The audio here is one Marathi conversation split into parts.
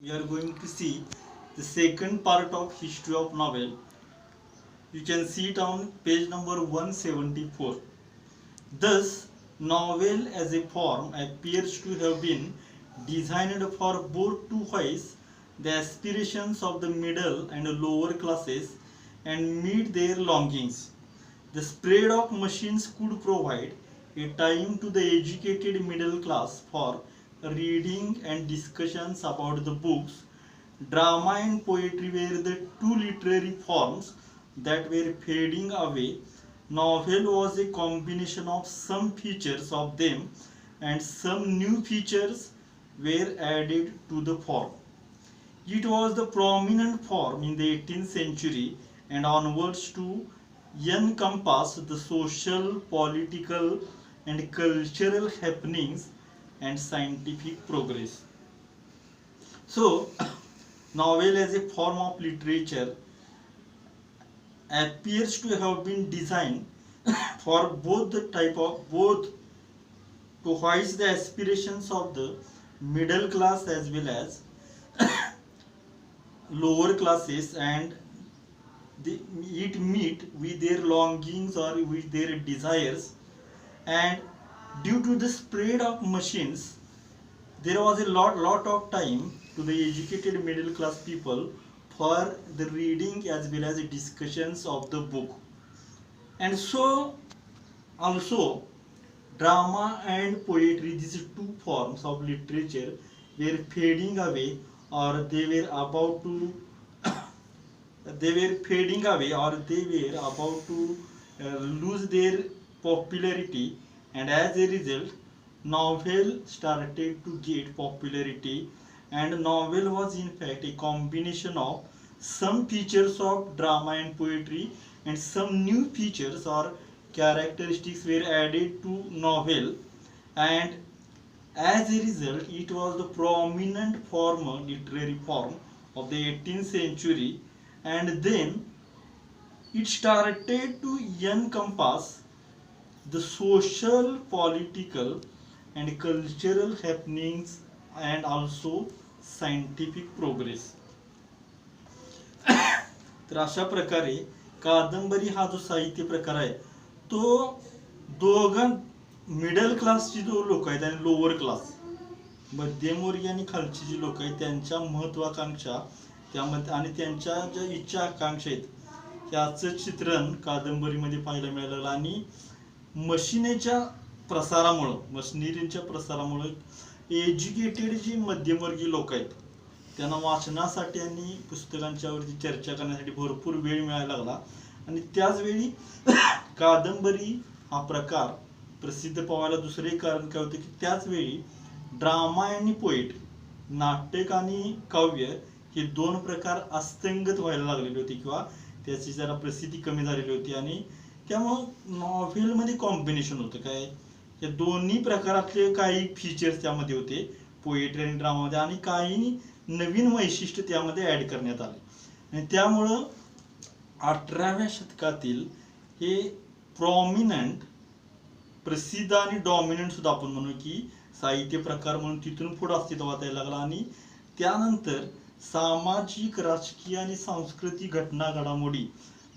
we are going to see the second part of history of novel. You can see it on page number 174. Thus, novel as a form appears to have been designed for both to hoist the aspirations of the middle and lower classes and meet their longings. The spread of machines could provide a time to the educated middle class for reading and discussions about the books. Drama and poetry were the two literary forms that were fading away. Novel was a combination of some features of them, and some new features were added to the form. It was the prominent form in the 18th century and onwards to encompass the social, political, and cultural happenings and scientific progress. So, novel as a form of literature appears to have been designed for both to hoist the aspirations of the middle class as well as lower classes, and it meet with their longings or with their desires. And due to the spread of machines, there was a lot of time to the educated middle class people for the reading as well as discussions of the book. And so also drama and poetry, these two forms of literature, were fading away, or they were about to they were fading away, or they were about to lose their popularity. And as a result, novel started to get popularity. And novel was in fact a combination of some features of drama and poetry, and some new features or characteristics were added to novel. And as a result, it was the prominent literary form of the 18th century. And then it started to encompass the social, political, and cultural happenings and also scientific progress. तर अशा प्रकारे कादंबरी हा जो साहित्य प्रकार आहे तो दोघां मिडल क्लासची जो लोक आहेत आणि लोअर क्लास, मध्यमवर्गीय आणि खालची जी लोक आहेत त्यांच्या महत्वाकांक्षा त्यामध्ये आणि त्यांच्या ज्या इच्छा आकांक्षा आहेत याचं चित्रण कादंबरीमध्ये पाहायला मिळालं. आणि मशिनीच्या प्रसारामुळं एज्युकेटेड जी मध्यमवर्गीय लोक आहेत त्यांना वाचनासाठी आणि पुस्तकांच्यावरती चर्चा करण्यासाठी भरपूर वेळ मिळायला लागला. आणि त्याचवेळी कादंबरी हा प्रकार प्रसिद्ध पावायला दुसरे कारण काय होतं की त्याचवेळी ड्रामा आणि पोएट, नाटक आणि काव्य, हे दोन प्रकार अस्तंगत व्हायला लागलेले होते किंवा त्याची जरा प्रसिद्धी कमी झालेली होती. आणि त्यामुळं नॉव्हेलमध्ये कॉम्बिनेशन होतं काय, या दोन्ही प्रकारातले काही फीचर्स त्यामध्ये होते पोएट्री आणि ड्रामामध्ये, आणि काही नवीन वैशिष्ट्य त्यामध्ये ऍड करण्यात आले. आणि त्यामुळं 18व्या शतकातील हे प्रॉमिनंट, प्रसिद्ध आणि डॉमिनंट सुद्धा आपण म्हणू की साहित्य प्रकार म्हणून तिथून पुढे अस्तित्वात यायला लागला. आणि त्यानंतर सामाजिक, राजकीय आणि सांस्कृतिक घटना घडामोडी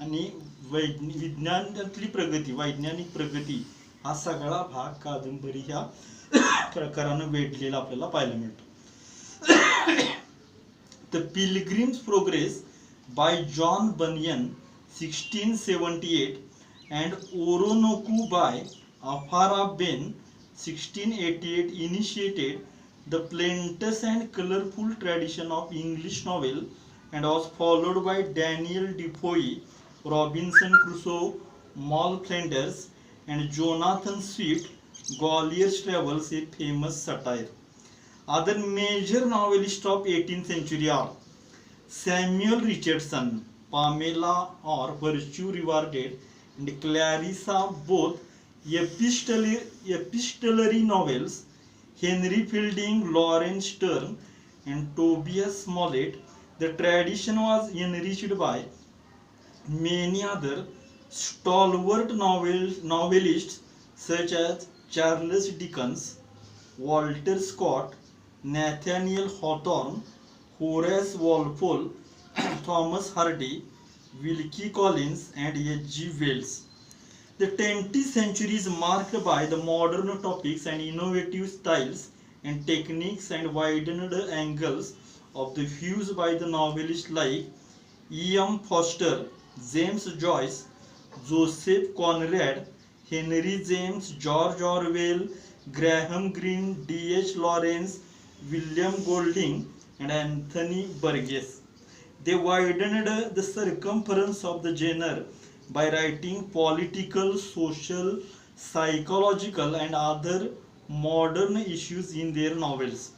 आणि विज्ञानातली प्रगती, वैज्ञानिक प्रगती, हा सगळा भाग कादंबरी ह्या प्रकारानं वेढलेला आपल्याला पाहायला मिळतो. The pilgrim's progress bye John banian 1678 and Oronoku by Afara Ben 1688 initiated the plenteous and colorful tradition of English novel and was followed by Daniel Defoe, Robinson Crusoe, Moll Flanders, and Jonathan Swift, Collier's Travels, a famous satire. Other major novelists of 18th century are Samuel Richardson, Pamela or Virtue Rewarded, and Clarissa, both epistolary novels, Henry Fielding, Lawrence Sterne, and Tobias Smollett. The tradition was enriched by many other stalwart novelists such as Charles Dickens, Walter Scott, Nathaniel Hawthorne, Horace Walpole, Thomas Hardy, Wilkie Collins, and H.G. Wells. The 20th century is marked by the modern topics and innovative styles and techniques and widened angles of the views by the novelists like E.M. Forster, James Joyce, Joseph Conrad, Henry James, George Orwell, Graham Greene, D.H. Lawrence, William Golding, and Anthony Burgess. They widened the circumference of the genre by writing political, social, psychological, and other modern issues in their novels.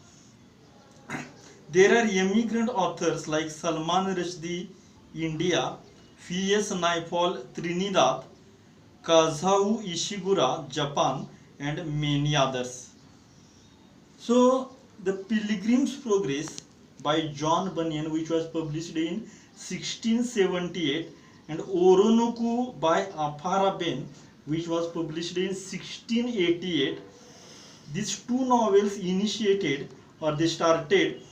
There are immigrant authors like Salman Rushdie, India, V.S. Naipaul, Trinidad, Kazuo Ishiguro, Japan, and many others. So, The Pilgrim's Progress by John Bunyan, which was published in 1678, and Oronoku by Aphra Behn, which was published in 1688. These two novels initiated, or they started,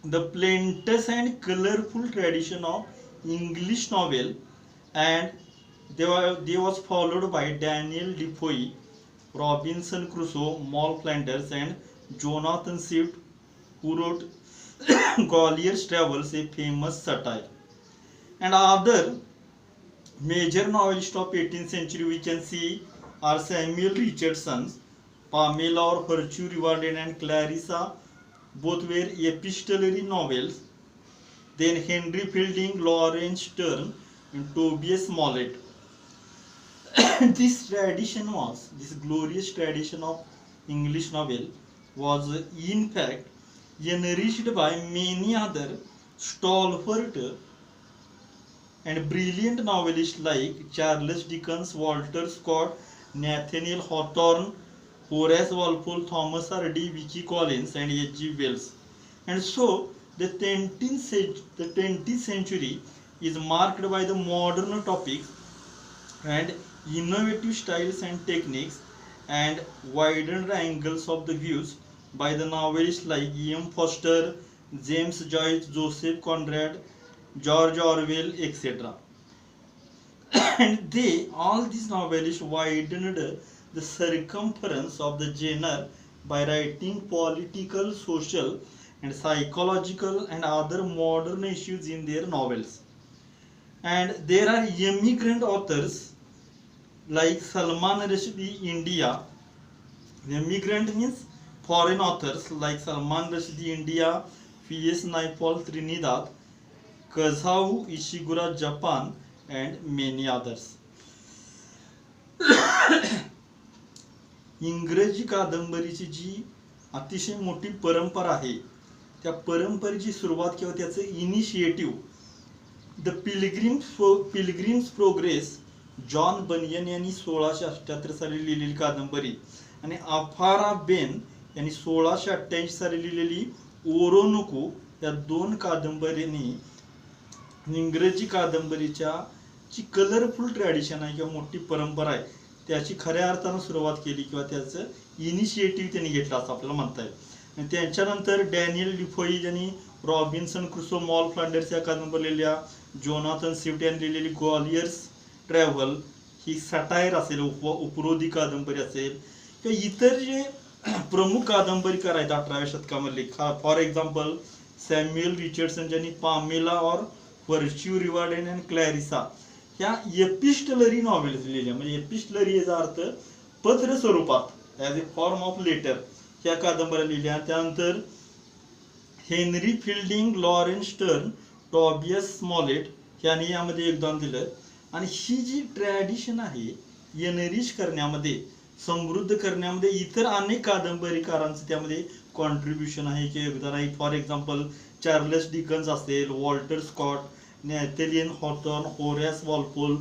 the plenteous and colorful tradition of English novel, and they was followed by Daniel Defoe, Robinson Crusoe, Moll Flanders, and Jonathan Swift, who wrote Collier's Travels, a famous satire. And other major novelists of 18th century we can see are Samuel Richardson, Pamela or Virtue Rewarded, and Clarissa. Both were epistolary novels. Then Henry Fielding, Lawrence Sterne, and Tobias Smollett. This glorious tradition of English novel was in fact enriched by many other stalwart and brilliant novelists like Charles Dickens, Walter Scott, Nathaniel Hawthorne, Horace Walpole, Thomas Hardy, Wilkie Collins, and H.G. Wells. And so, the 20th century is marked by the modern topics and innovative styles and techniques and widened angles of the views by the novelists like E.M. Forster, James Joyce, Joseph Conrad, George Orwell, etc. And all these novelists widened the circumference of the genre by writing political, social, and psychological and other modern issues in their novels. And there are immigrant authors like Salman Rushdie, India. Immigrant means foreign authors like Salman Rushdie, India, V.S. Naipaul, Trinidad, Kazuo Ishiguro, Japan, and many others. इंग्रजी कादंबरीची जी अतिशय मोठी परंपरा आहे, त्या परंपरेची सुरुवात किंवा त्याचं initiative the pilgrim's progress John Bunyan यांनी 1678 साली लिहिलेली कादंबरी आणि अफारा बेन यांनी 1688 साली लिहिलेली ओरोनोको या दोन कादंबरींनी इंग्रजी कादंबरीच्या जी कलरफुल ट्रॅडिशन आहे किंवा मोठी परंपरा आहे त्याची खऱ्या अर्थानं सुरुवात केली किंवा त्याचं इनिशिएटिव्ह त्यांनी घेतलं असं आपल्याला म्हणता येईल. आणि त्याच्यानंतर डॅनियल डिफोई यांनी रॉबिन्सन क्रुसो, मॉल फ्लांडर्स या कादंबरी लिहिल्या, जोनाथन स्विफ्ट यांनी लिहिलेली गॉलियर्स ट्रॅव्हल ही सटायर असेल, उपरोधी कादंबरी असेल किंवा इतर जे प्रमुख कादंबरीकार आहेत 18व्या शतकामधले, फॉर एक्झाम्पल सॅम्युएल रिचर्डसन ज्यांनी पामेला और व्हर्च्यू रिवॉर्डेड अँड क्लॅरिसा ह्या एपिस्टलरी नॉवेल्स लिहिल्या. म्हणजे एपिस्टलरी याचा अर्थ पत्र स्वरूपात, as a form of letter, ह्या कादंबऱ्या लिहिल्या. त्यानंतर Henry Fielding, Laurence Sterne, Tobias Smollett यांनी यामध्ये योगदान दिलं. आणि ही जी ट्रॅडिशन आहे एनरिच करण्यामध्ये, समृद्ध करण्यामध्ये इतर अनेक कादंबरीकारांचं त्यामध्ये कॉन्ट्रीब्युशन आहे किंवा योगदान आहे. फॉर एक्झाम्पल चार्ल्स डिकन्स असेल, Walter Scott, Nathaniel Hawthorne, Horace Walpole,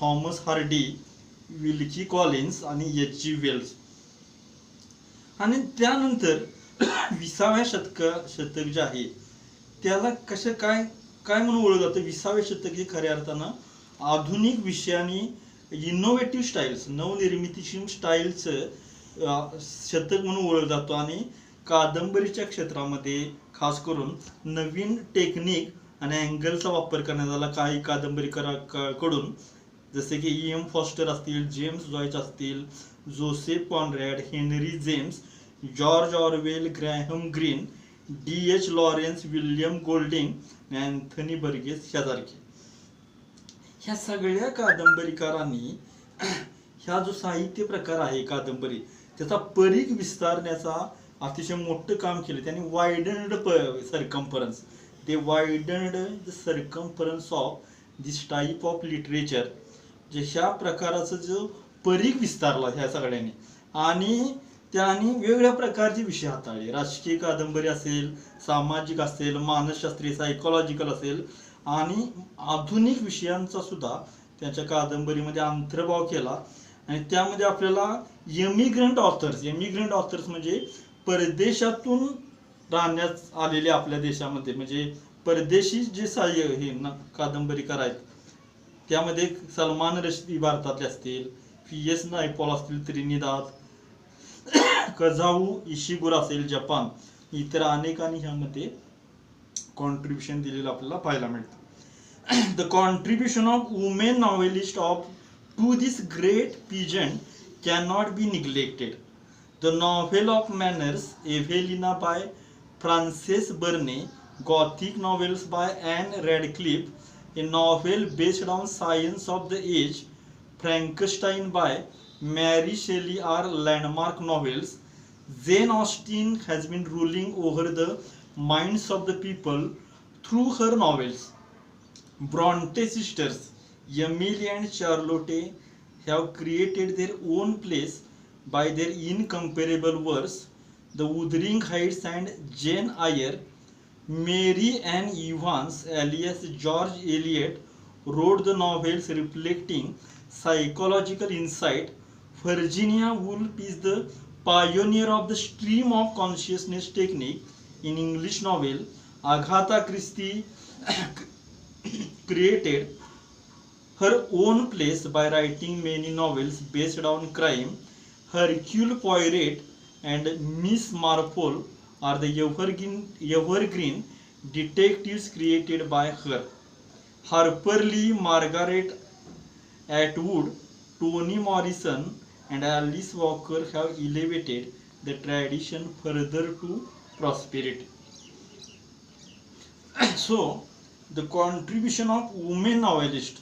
Thomas Hardy, Wilkie Collins आणि H.G. वेल्स. आणि त्यानंतर 20व्या शतक जे आहे त्याला कसं काय म्हणून ओळखलं जातं. 20वें शतक हे खऱ्या अर्थानं आधुनिक विषयाने इनोव्हेटिव्ह स्टाईल्स, नवनिर्मितीशील स्टाईलचं शतक म्हणून ओळखलं जातो. आणि कादंबरीच्या क्षेत्रामध्ये खास करून नवीन टेक्निक आणि अँगलचा वापर करण्यात आला काही कादंबरीकाराकडून, जसे की E.M. फॉस्टर असतील, जेम्स जॉयस असतील, Joseph Conrad, Henry James, George Orwell, Graham green, D.H. Lawrence, William Golding, Anthony Burgess ह्यासारखे. ह्या सगळ्या कादंबरीकारांनी ह्या जो साहित्य प्रकार आहे कादंबरी त्याचा परीघ विस्तारण्याचा अतिशय मोठं काम केलं. त्यांनी widened circumference, they widened the circumference of this type of literature, जे ह्या प्रकाराचा जो परीघ विस्तारला ह्या सगळ्यांनी, आणि त्यांनी वेगवेगळ्या प्रकारचे विषय हाताळले. राजकीय कादंबरी असेल, सामाजिक असेल, मानसशास्त्रीय सायकोलॉजिकल असेल, आणि आधुनिक विषयांचा सुद्धा त्याच्या कादंबरीमध्ये अंतर्भाव केला. आणि त्यामध्ये आपल्याला एमिग्रंट ऑथर्स म्हणजे परदेशातून राहण्यात आलेले आपल्या देशामध्ये, म्हणजे परदेशी जे हे कादंबरीकार आहेत, त्यामध्ये सलमान रश्दी भारतातले असतील, PS नायपॉल असतील त्रिनिदाद, कझाऊ इशिगुरा असेल जपान, इतर अनेकांनी ह्यामध्ये कॉन्ट्रीब्युशन दिलेलं आपल्याला पाहायला मिळतं. The contribution of women novelists to this great pageant cannot be neglected. The novel of manners, Evelina by Frances Burney, Gothic novels by Anne Radcliffe, a novel based on science of the age, Frankenstein by Mary Shelley are landmark novels. Jane Austen has been ruling over the minds of the people through her novels. Bronte sisters, Emily and Charlotte, have created their own place by their incomparable verse. The Wuthering Heights and Jane Eyre, Mary Ann Evans, alias George Eliot, wrote the novels reflecting psychological insight. Virginia Woolf is the pioneer of the stream of consciousness technique in English novel. Agatha Christie created her own place by writing many novels based on crime. Hercule Poirot and Miss Marple are the evergreen detectives created by her. Harper Lee, Margaret Atwood, Toni Morrison, and Alice Walker have elevated the tradition further to prosperity. So, the contribution of women novelists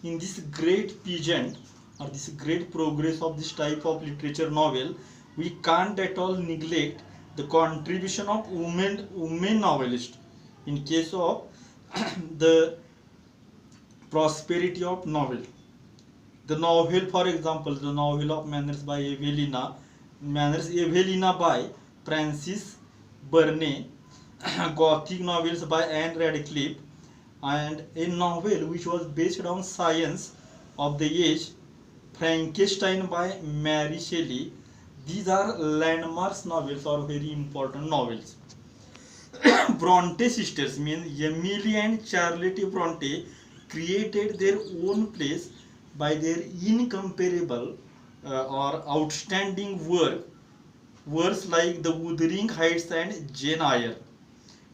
in this great pageant or this great progress of this type of literature novel, we can't at all neglect the contribution of women novelists in case of the prosperity of novel. The novel, for example, the novel of Manners Evelina by Frances Burney, Gothic novels by Anne Radcliffe, and a novel which was based on science of the age, Frankenstein by Mary Shelley. These are landmark novels or very important novels. Bronte sisters means Emily and Charlotte Bronte created their own place by their incomparable or outstanding works like The Wuthering Heights and Jane Eyre.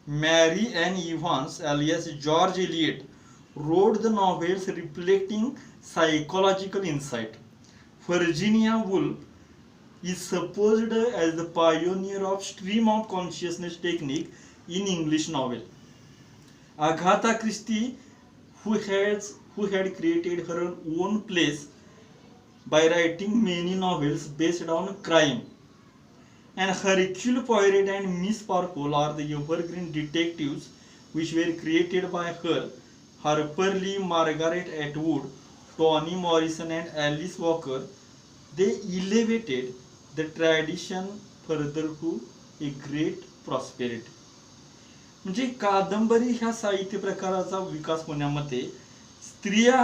Mary Ann Evans, alias George Eliot, wrote the novels reflecting psychological insight. Virginia Woolf is supposed as the pioneer of stream of consciousness technique in English novel. Agatha Christie, who had created her own place by writing many novels based on crime. And Hercule Poirot and Miss Marple are the evergreen detectives which were created by her. Harper Lee, Margaret Atwood, Toni Morrison, and Alice Walker, they elevated the tradition further to a great prosperity. म्हणजे कादंबरी ह्या साहित्य प्रकाराचा विकास होण्यामध्ये स्त्रिया,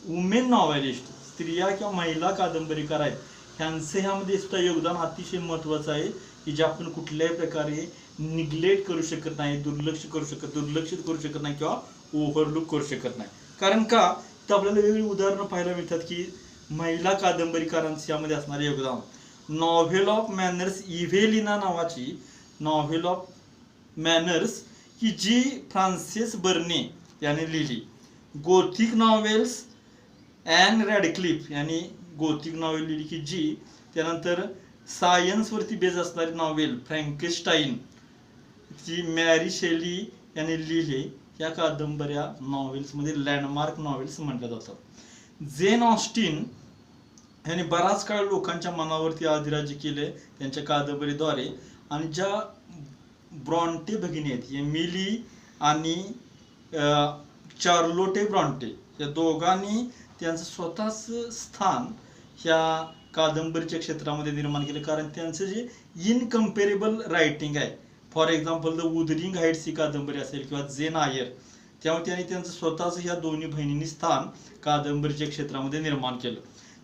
वुमेन नॉवेलिस्ट, स्त्रिया किंवा महिला कादंबरीकार आहेत, ह्यांचे ह्यामध्ये सुद्धा योगदान अतिशय महत्त्वाचं आहे की जे आपण कुठल्याही प्रकारे निग्लेक्ट करू शकत नाही, दुर्लक्षित करू शकत नाही किंवा ओव्हरलुक करू शकत नाही. कारण का तर आपल्याला वेगवेगळी उदाहरणं पाहायला मिळतात की महिला कादंबरीकारांचे यामध्ये असणारे योगदान. नॉव्हेल ऑफ मॅनर्स इव्हेलिना नावाची नॉव्हेल ऑफ मॅनर्स की जी फ्रान्सिस बर्ने याने लिहिली. गोथिक नॉवेल्स ॲन रॅडक्लिफ यांनी गोथिक नॉवेल लिहिली की जी. त्यानंतर सायन्सवरती बेस असणारी नॉवेल फ्रँकेस्टाईन जी मॅरी शेली यांनी लिहिली. या कादंबऱ्या नॉवेल्समध्ये लँडमार्क नॉवेल्स म्हटल्या जातात. जेन ऑस्टिन यांनी बराच काळ लोकांच्या मनावरती अधिराज्य केले त्यांच्या कादंबरीद्वारे. आणि ज्या ब्रॉन्टे भगिनी आहेत एमिली आणि चार्लोटे ब्रॉन्टे या दोघांनी त्यांचं स्वतःच स्थान ह्या कादंबरीच्या क्षेत्रामध्ये निर्माण केलं. कारण त्यांचं जे इनकम्पेरेबल रायटिंग आहे. For example the Wuthering Heights ही कादंबरी असेल किंवा जेन आयर, त्यामुळे त्यांनी त्यांचं स्वतःच ह्या दोन्ही बहिणींनी स्थान कादंबरीच्या क्षेत्रामध्ये निर्माण केलं.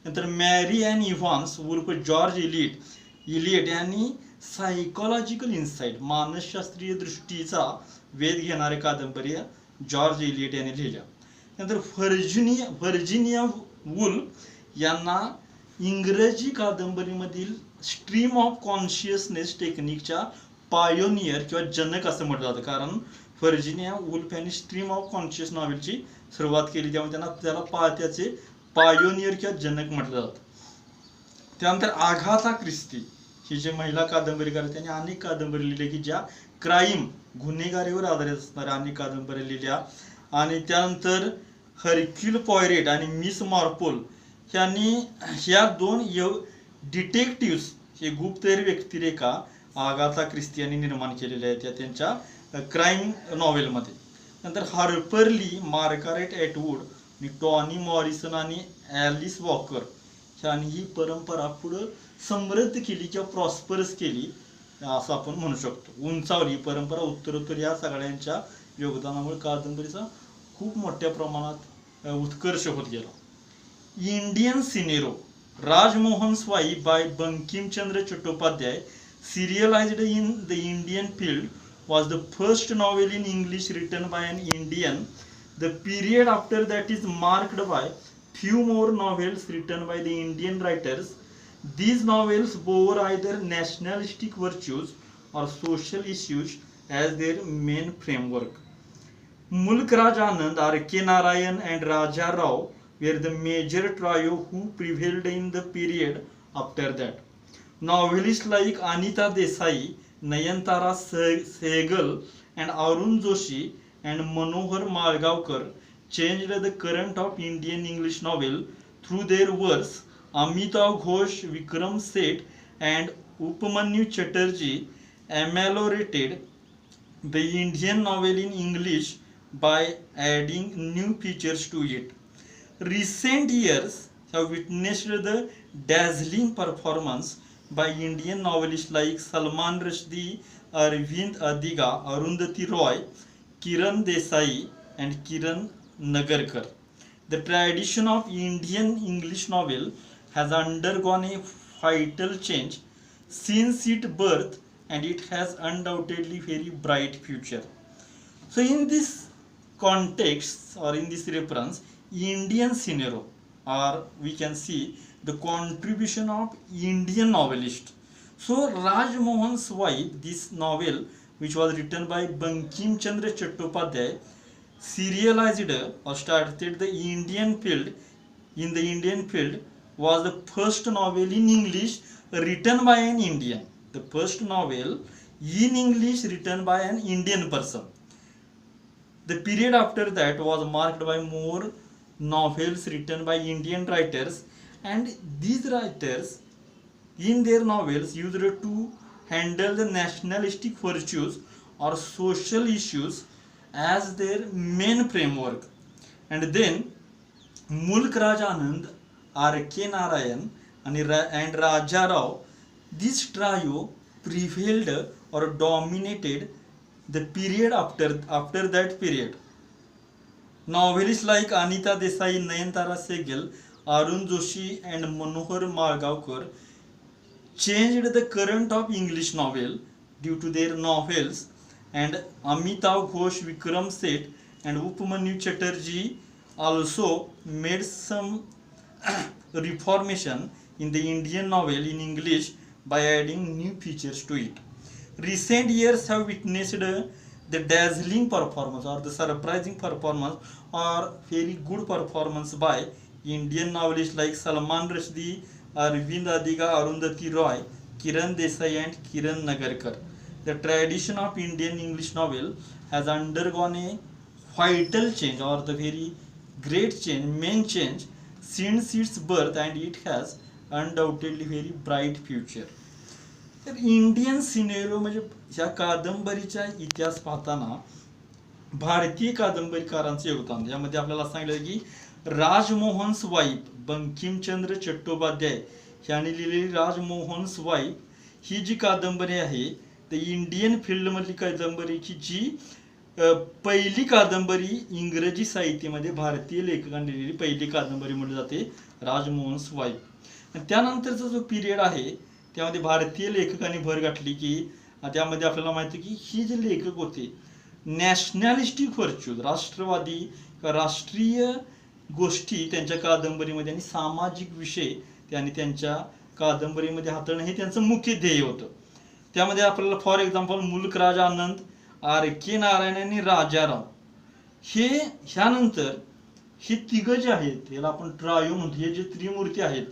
नंतर मॅरी ॲन इव्हान्स उर्फ जॉर्ज इलियट यांनी सायकोलॉजिकल इन्साइट मानसशास्त्रीय दृष्टीचा वेध घेणाऱ्या कादंबरी जॉर्ज इलियट यांनी लिहिल्या. नंतर व्हर्जिनिया वुल्फ यांना इंग्रजी कादंबरीमधील स्ट्रीम ऑफ कॉन्शियसनेस टेक्निकच्या पायोनियर किंवा जनक असं म्हटलं जातं. कारण व्हर्जिनिया वुल्फ यांनी स्ट्रीम ऑफ कॉन्शियस नॉवेलची सुरुवात केली, त्यामुळे त्याला त्याचे पायोनियर किंवा जनक म्हटलं जातं. त्यानंतर आगाथा ख्रिस्ती ही जे महिला कादंबरीकार त्यांनी अनेक कादंबरी लिहिल्या की ज्या क्राईम गुन्हेगारीवर आधारित असणाऱ्या अनेक कादंबऱ्या लिहिल्या. आणि त्यानंतर हर्क्युल पॉयरेट आणि मिस मार्पोल यांनी ह्या दोन डिटेक्टिव्स हे गुप्तहेर व्यक्तिरेखा आगाथा ख्रिस्ती यांनी निर्माण केलेल्या आहेत या त्यांच्या क्राईम नॉवेलमध्ये. नंतर हार्पर ली, मार्गारेट एटवूड, टॉनी मॉरिसन आणि ॲलिस वॉकर ह्यांनी ही परंपरा पुढं समृद्ध केली किंवा प्रॉस्परस केली असं आपण म्हणू शकतो. उंचावली ही परंपरा उत्तरोत्तर या सगळ्यांच्या योगदानामुळे कादंबरीचा खूप मोठ्या प्रमाणात उत्कर्ष होत गेला. इंडियन सिनेरो राजमोहन स्वाई by Bankimchandra Chattopadhyay serialized in the Indian field was the first novel in English written by an Indian. The period after that is marked by few more novels written by the Indian writers. These novels bore either nationalistic virtues or social issues as their main framework. Mulk Raj Anand, R.K. Narayan and Raja Rao were the major trio who prevailed in the period after that. Novelists like Anita Desai, Nayantara Sehgal and Arun Joshi and Manohar Malgaonkar changed the current of Indian English novel through their works. Amitav Ghosh, Vikram Seth and Upamanyu Chatterjee ameliorated the Indian novel in English by adding new features to it. Recent years have witnessed the dazzling performance by Indian novelists like Salman Rushdie, Arvind Adiga, Arundhati Roy, Kiran Desai and Kiran Nagarkar. The tradition of Indian English novel has undergone a vital change since its birth, and it has undoubtedly very bright future. So in this context or in this reference, Indian scenario, or we can see the contribution of Indian novelist. So Rajmohan Swai, this novel which was written by Bankim Chandra Chattopadhyay, serialized or started the Indian field. In the Indian field was the first novel in English written by an Indian. The first novel in English written by an Indian person. The period after that was marked by more novels written by Indian writers, and these writers in their novels used to handle the nationalistic virtues or social issues as their main framework. And then Mulk Raj Anand, R.K. Narayan and Raja Rao, this trio prevailed or dominated the period after that period. Novelists like Anita Desai, Nayantara Sehgal, Arun Joshi and Manohar Malgaonkar changed the current of English novel due to their novels, and Amitav Ghosh, Vikram Seth and Upamanyu Chatterjee also made some reformation in the Indian novel in English by adding new features to it. recent years have witnessed the dazzling performance or the surprising performance or very good performance by Indian novelists like Salman Rushdie, Arvind Adiga, Arundhati Roy, Kiran Desai and Kiran Nagarkar. The tradition of Indian English novel has undergone a vital change or the very great change, main change since its birth, and it has undoubtedly very bright future. तर इंडियन सिनेरिओ म्हणजे ह्या कादंबरीचा इतिहास पाहताना भारतीय कादंबरीकारांचं योगदान यामध्ये आपल्याला सांगितलं की राजमोहन स्वाईप, बंकिमचंद्र चट्टोपाध्याय यांनी लिहिलेली राजमोहन स्वाईप ही जी कादंबरी आहे ती इंडियन फील्डमधली कादंबरीची जी पहिली कादंबरी इंग्रजी साहित्यामध्ये भारतीय लेखकांनी लिहिलेली पहिली कादंबरी म्हटली जाते राजमोहन स्वाईप. आणि त्यानंतरचा जो पिरियड आहे त्यामध्ये भारतीय लेखकांनी भर गाठली की त्यामध्ये आपल्याला माहिती की ही जे लेखक होते नॅशनॅलिस्टिक व्हर्च्यूज, राष्ट्रवादी राष्ट्रीय गोष्टी त्यांच्या कादंबरीमध्ये आणि सामाजिक विषय त्यांनी त्यांच्या कादंबरीमध्ये हाताळणं हे त्यांचं मुख्य ध्येय होतं. त्यामध्ये आपल्याला फॉर एक्झाम्पल मुल्क राज आनंद, आर के नारायण आणि राजाराम हे ह्यानंतर हे तिघं जे आहेत याला आपण ट्रायो म्हणतो, हे जे त्रिमूर्ती आहेत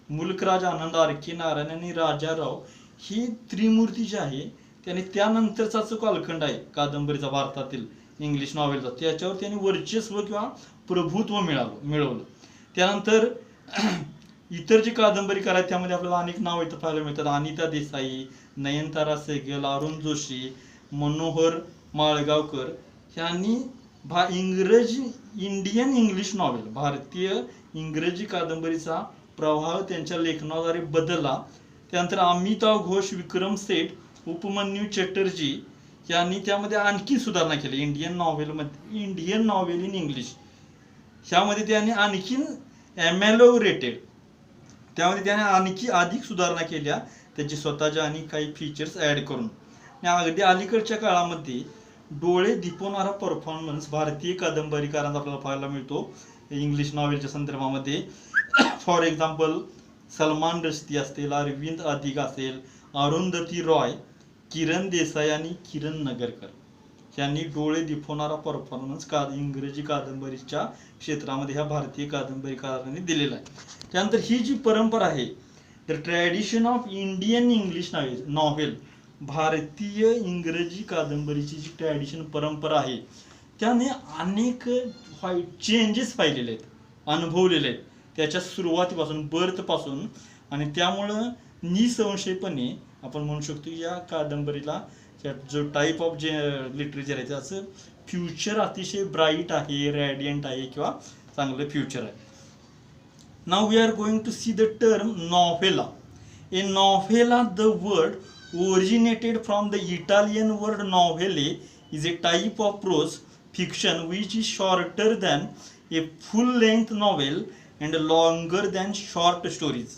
मुल्कराज आनंद, आर के नारायण आणि राजाराव ही त्रिमूर्ती जी आहे त्याने त्यानंतरचा जो कालखंड आहे कादंबरीचा भारतातील इंग्लिश नॉवेलचा त्याच्यावर त्यांनी वर्चस्व किंवा प्रभुत्व मिळवलं. त्यानंतर इतर जी कादंबरीकार आहेत त्यामध्ये आपल्याला अनेक नाव इथं पाहायला मिळतात. अनिता देसाई, नयनतारा सहगल, अरुण जोशी, मनोहर माळगावकर यांनी इंडियन इंग्लिश नॉवेल भारतीय इंग्रजी कादंबरीचा प्रवाह त्यांच्या लेखनाद्वारे बदलला. त्यानंतर अमिताभ घोष, विक्रम सेठ, उपमन्यू चॅटर्जी यांनी त्यामध्ये आणखी सुधारणा केली इंडियन नॉवेल इन इंग्लिश. ह्यामध्ये त्यांनी आणखीन एमॅलोरेटेड त्यामध्ये त्याने आणखी अधिक सुधारणा केल्या त्याची स्वतःच्या आणि काही फीचर्स ॲड करून. अगदी अलीकडच्या काळामध्ये डोळे दिपवणारा परफॉर्मन्स भारतीय कादंबरीकारांचा आपल्याला पाहायला मिळतो इंग्लिश नॉवेलच्या संदर्भामध्ये. फॉर एक्झाम्पल सलमान रश्दी असतील, अरविंद अधिका असेल, अरुंधती रॉय, किरण देसाई आणि किरण नगरकर यांनी डोळे दिपवणारा परफॉर्मन्स इंग्रजी कादंबरीच्या क्षेत्रामध्ये ह्या भारतीय कादंबरीकारांनी दिलेला आहे. त्यानंतर ही जी परंपरा आहे the tradition of Indian English novel भारतीय इंग्रजी कादंबरीची जी ट्रॅडिशन परंपरा आहे त्याने अनेक चेंजेस पाहिलेले आहेत, अनुभवलेले आहेत त्याच्या सुरुवातीपासून बर्थपासून. आणि त्यामुळं निसंशयपणे आपण म्हणू शकतो या कादंबरीला जो टाईप ऑफ जे लिटरेचर आहे त्याचं फ्युचर अतिशय ब्राईट आहे, रॅडियंट आहे किंवा चांगलं फ्युचर आहे. Now we are going to see the term novella. A novella, the word originated from the Italian word novelle, is a type of prose fiction which is shorter than a full-length novel and longer than short stories.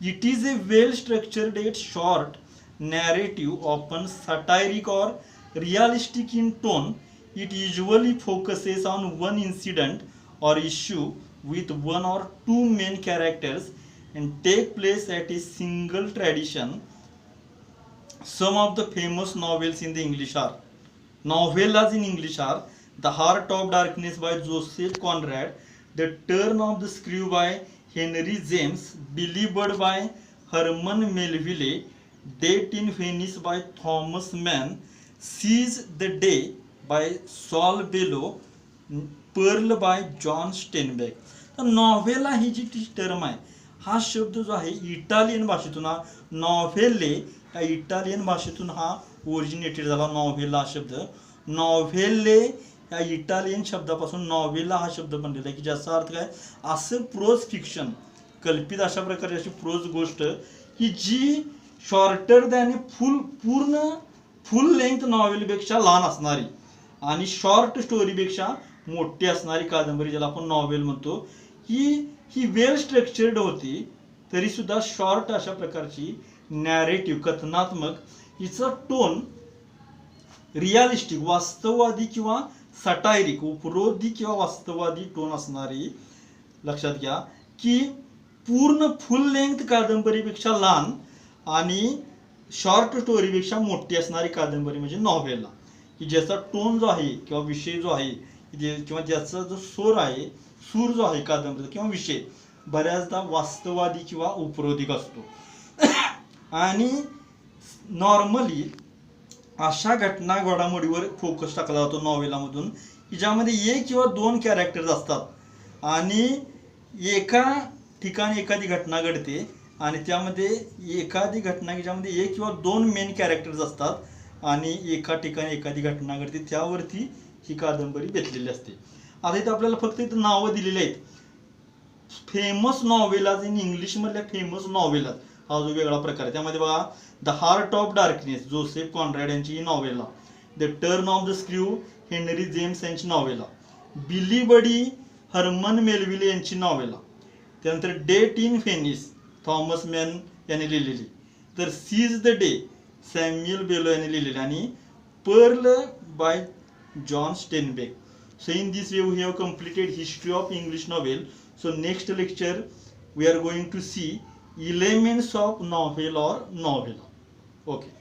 It is a well-structured yet short narrative, often satiric or realistic in tone. It usually focuses on one incident or issue with one or two main characters and take place at a single tradition. Some of the famous novels in the English are novellas in English are The Heart of Darkness by Joseph Conrad, The Turn of the Screw by Henry James, Billy Budd by Herman Melville, Date in Venice by Thomas Mann, Seize the Day by Saul Bellow, Pearl by John Steinbeck. तर नॉव्हेला ही जी टर्म आहे हा शब्द जो आहे इटालियन भाषेतून हा नॉव्हेले या इटालियन भाषेतून हा ओरिजिनेटेड झाला. नॉव्हेला हा शब्द नॉव्हेले या इटालियन शब्दापासून नॉव्हेला हा शब्द बनलेला आहे की ज्याचा अर्थ काय असं प्रोज फिक्शन कल्पित अशा प्रकारची अशी प्रोज गोष्ट की जी शॉर्टर दॅन फुल लेंथ नॉव्हेलपेक्षा लहान असणारी आणि शॉर्ट स्टोरीपेक्षा मोठी असणारी कादंबरी ज्याला आपण नॉव्हेल म्हणतो ही वेल स्ट्रक्चर्ड होती तरी सुद्धा शॉर्ट अशा प्रकारची नॅरेटिव्ह कथनात्मक हिचा टोन रिअलिस्टिक वास्तववादी किंवा सटायरिक उपरोधी किंवा वास्तववादी टोन असणारी. लक्षात घ्या की पूर्ण फुल लेंथ कादंबरीपेक्षा लहान आणि शॉर्ट स्टोरीपेक्षा मोठी असणारी कादंबरी म्हणजे नॉव्हेला, की ज्याचा टोन जो आहे किंवा विषय जो आहे किंवा ज्याचा जो सूर जो आहे कादंबरीचा किंवा विषय बऱ्याचदा वास्तववादी किंवा उपरोधिक असतो. आणि नॉर्मली अशा घटना घडामोडीवर फोकस टाकला जातो नॉव्हेलामधून की ज्यामध्ये एक किंवा दोन कॅरेक्टर्स असतात आणि एका ठिकाणी एखादी घटना घडते आणि त्यामध्ये एखादी घटना की ज्यामध्ये एक किंवा दोन मेन कॅरेक्टर्स असतात आणि एका ठिकाणी एखादी घटना घडते, त्यावरती ही कादंबरी बेतलेली असते. आता इथं आपल्याला फक्त इथं नावं दिलेली आहेत. फेमस नॉव्हेलाज इन इंग्लिशमधल्या फेमस नॉव्हेलाज हा जो वेगळा प्रकार आहे. त्यामध्ये बघा, the heart of darkness Joseph Conrad यांची ही novella, the turn of the screw Henry James यांची novella, Billy Budd Herman Melville यांची नॉव्हेला, त्यानंतर death in Venice Thomas Mann यांनी लिहिलेली, तर seize the day Samuel Bellow यांनी लिहिलेली आणि pearl by John Steinbeck. So in this way we have completed history of English novel. So next lecture we are going to see elements of novel or novella. Okay.